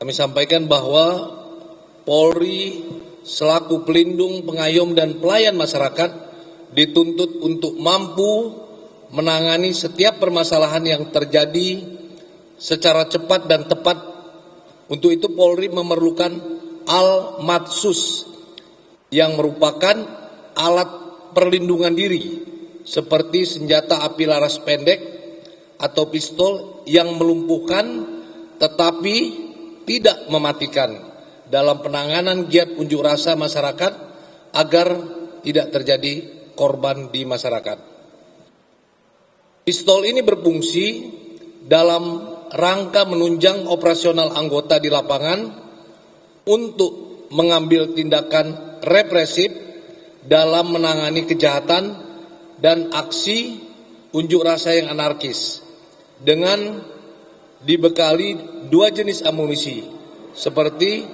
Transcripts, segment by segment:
Kami sampaikan bahwa Polri selaku pelindung, pengayom, dan pelayan masyarakat dituntut untuk mampu menangani setiap permasalahan yang terjadi secara cepat dan tepat. Untuk itu Polri memerlukan Al-Matsus yang merupakan alat perlindungan diri seperti senjata api laras pendek atau pistol yang melumpuhkan tetapi tidak mematikan dalam penanganan giat unjuk rasa masyarakat agar tidak terjadi korban di masyarakat. Pistol ini berfungsi dalam rangka menunjang operasional anggota di lapangan untuk mengambil tindakan represif dalam menangani kejahatan dan aksi unjuk rasa yang anarkis dengan dibekali 2 jenis amunisi seperti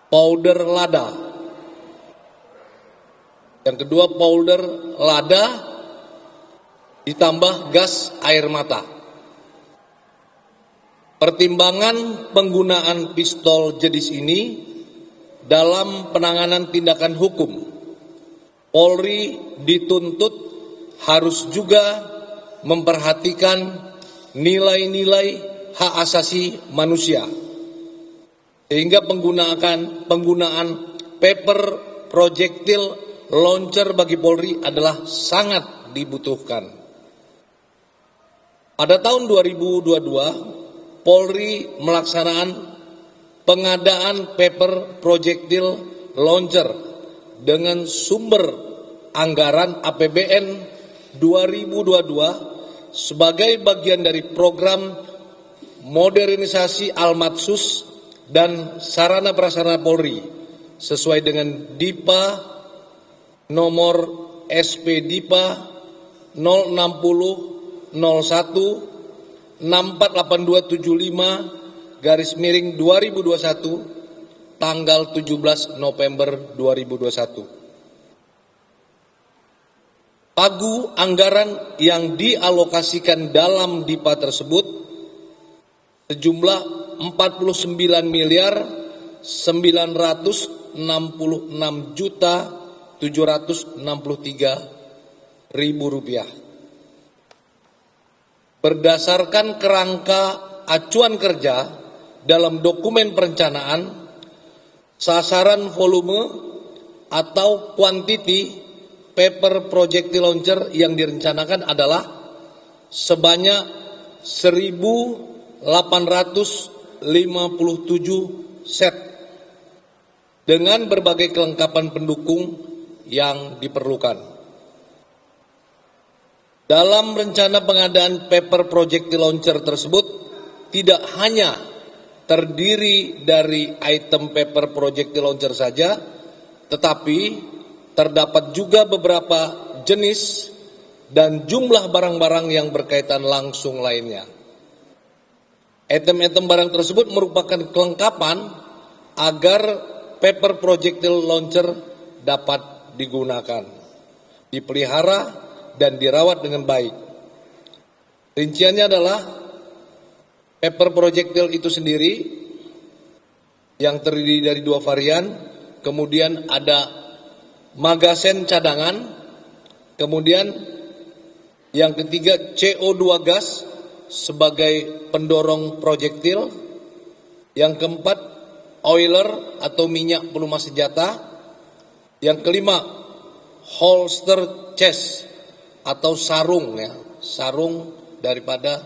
powder lada. Yang kedua powder lada ditambah gas air mata. Pertimbangan penggunaan pistol jenis ini dalam penanganan tindakan hukum, Polri dituntut harus juga memperhatikan nilai-nilai hak asasi manusia, sehingga penggunaan paper projectile launcher bagi Polri adalah sangat dibutuhkan. Pada tahun 2022, Polri melaksanakan pengadaan paper projectile launcher dengan sumber anggaran APBN 2022 sebagai bagian dari program modernisasi Al-Matsus dan sarana prasarana Polri sesuai dengan DIPA nomor SP DIPA 06001 64875/2021 tanggal 17 November 2021. Pagu anggaran yang dialokasikan dalam DIPA tersebut sejumlah 49.966.763.000 rupiah. Berdasarkan kerangka acuan kerja dalam dokumen perencanaan, sasaran volume atau kuantiti paper projectile launcher yang direncanakan adalah sebanyak 1.857 set dengan berbagai kelengkapan pendukung yang diperlukan. Dalam rencana pengadaan paper projectile launcher tersebut tidak hanya terdiri dari item paper projectile launcher saja, tetapi terdapat juga beberapa jenis dan jumlah barang-barang yang berkaitan langsung lainnya. Item-item barang tersebut merupakan kelengkapan agar paper projectile launcher dapat digunakan, dipelihara, dan dirawat dengan baik. Rinciannya adalah paper projectile itu sendiri yang terdiri dari 2 varian, kemudian ada magazen cadangan, kemudian yang ketiga CO2 gas sebagai pendorong projektil, yang keempat oiler atau minyak pelumas senjata, yang kelima holster chest atau sarung, sarung daripada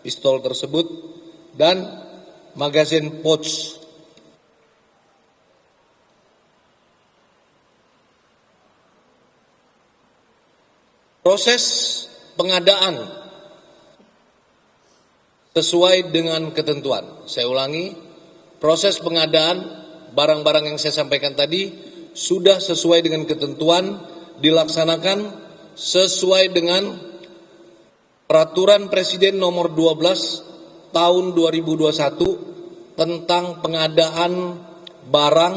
pistol tersebut, dan magazine pouch. Proses pengadaan sesuai dengan ketentuan. Saya ulangi, proses pengadaan barang-barang yang saya sampaikan tadi sudah sesuai dengan ketentuan, dilaksanakan sesuai dengan Peraturan Presiden nomor 12 tahun 2021 tentang pengadaan barang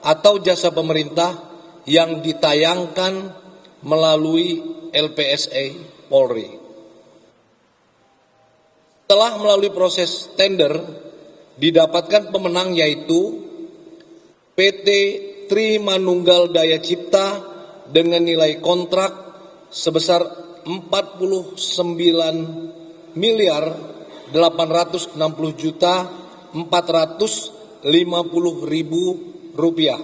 atau jasa pemerintah yang ditayangkan melalui LPSA Polri. Setelah melalui proses tender didapatkan pemenang yaitu PT Trimanunggal Daya Cipta dengan nilai kontrak sebesar 49 miliar 860 juta 450 ribu rupiah.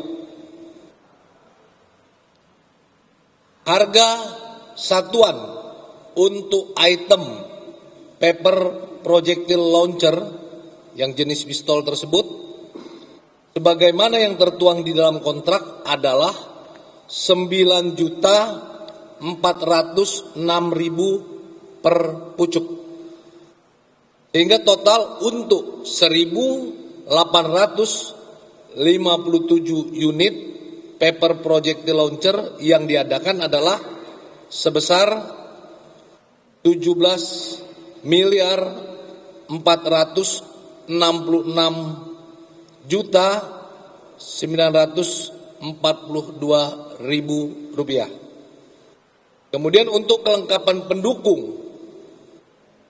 Harga satuan untuk item paper projectile launcher yang jenis pistol tersebut sebagaimana yang tertuang di dalam kontrak adalah 9.406.000 per pucuk. Sehingga total untuk 1.857 unit paper projectile launcher yang diadakan adalah sebesar 17 miliar 466 juta 942 ribu rupiah. Kemudian untuk kelengkapan pendukung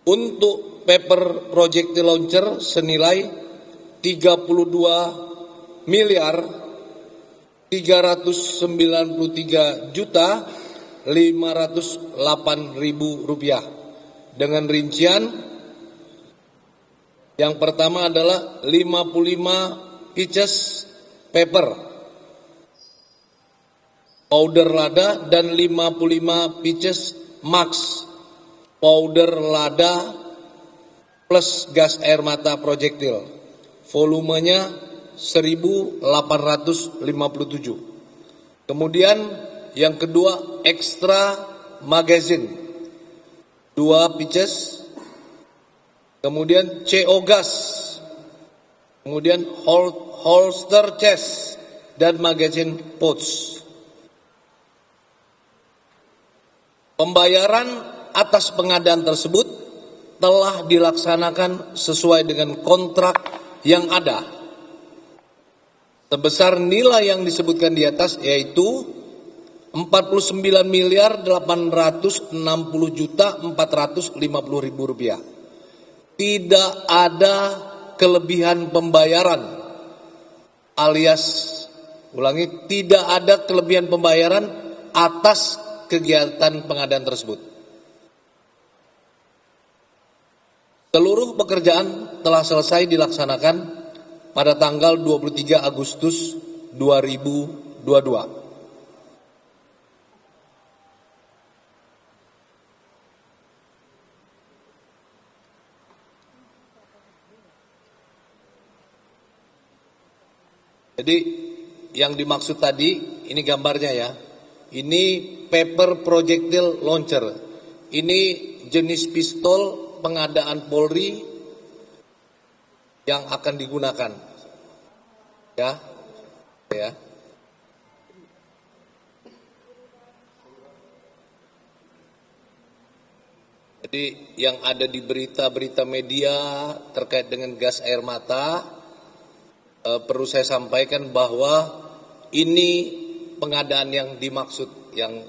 untuk paper projectile launcher senilai 32 miliar 393 juta 508 ribu rupiah dengan rincian yang pertama adalah 55 pieces paper powder lada dan 55 pieces max powder lada plus gas air mata projektil. Volumenya 1857. Kemudian yang kedua extra magazine 2 pieces. Kemudian CO gas. Kemudian holster chest dan magazine pouch. Pembayaran atas pengadaan tersebut telah dilaksanakan sesuai dengan kontrak yang ada. Sebesar nilai yang disebutkan di atas yaitu 49 miliar 860 juta 450 ribu rupiah. Tidak ada kelebihan pembayaran alias ulangi tidak ada kelebihan pembayaran atas kegiatan pengadaan tersebut. Seluruh pekerjaan telah selesai dilaksanakan pada tanggal 23 Agustus 2022. Jadi yang dimaksud tadi ini gambarnya ya. Ini paper projectile launcher. Ini jenis pistol pengadaan Polri yang akan digunakan. Ya. Jadi yang ada di berita-berita media terkait dengan gas air mata, perlu saya sampaikan bahwa ini pengadaan yang dimaksud, yang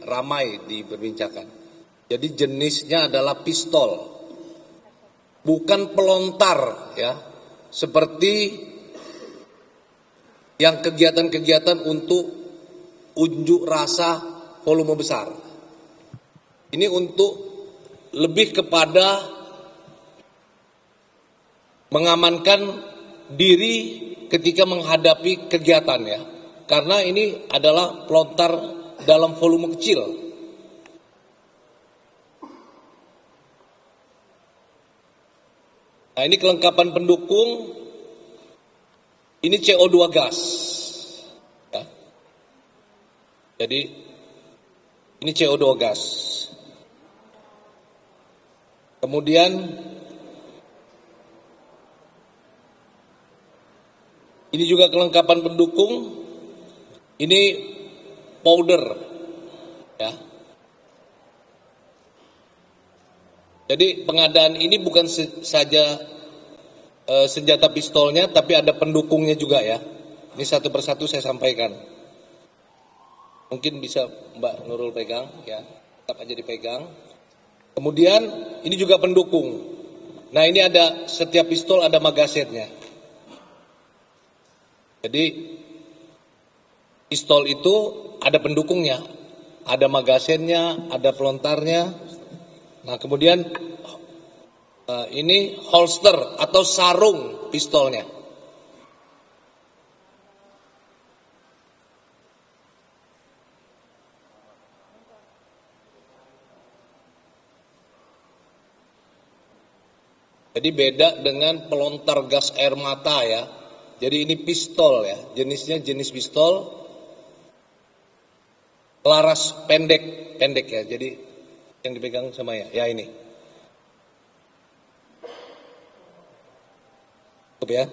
ramai diperbincangkan. Jadi jenisnya adalah pistol, bukan pelontar ya, seperti yang kegiatan-kegiatan untuk unjuk rasa volume besar. Ini untuk lebih kepada mengamankan diri ketika menghadapi kegiatan ya. Karena ini adalah pelontar dalam volume kecil. Nah, ini kelengkapan pendukung. Ini CO2 gas. Ya. Jadi ini CO2 gas. Kemudian ini juga kelengkapan pendukung. Ini powder, ya. Jadi pengadaan ini bukan saja senjata pistolnya, tapi ada pendukungnya juga ya. Ini satu persatu saya sampaikan. Mungkin bisa Mbak Nurul pegang, ya. Tetap aja dipegang. Kemudian ini juga pendukung. Nah ini ada, setiap pistol ada magazinnya. Jadi pistol itu ada pendukungnya, ada magazinnya, ada pelontarnya. Nah kemudian ini holster atau sarung pistolnya. Jadi beda dengan pelontar gas air mata ya. Jadi ini pistol ya, jenisnya jenis pistol, laras pendek ya. Jadi yang dipegang sama ya ini. Cukup ya.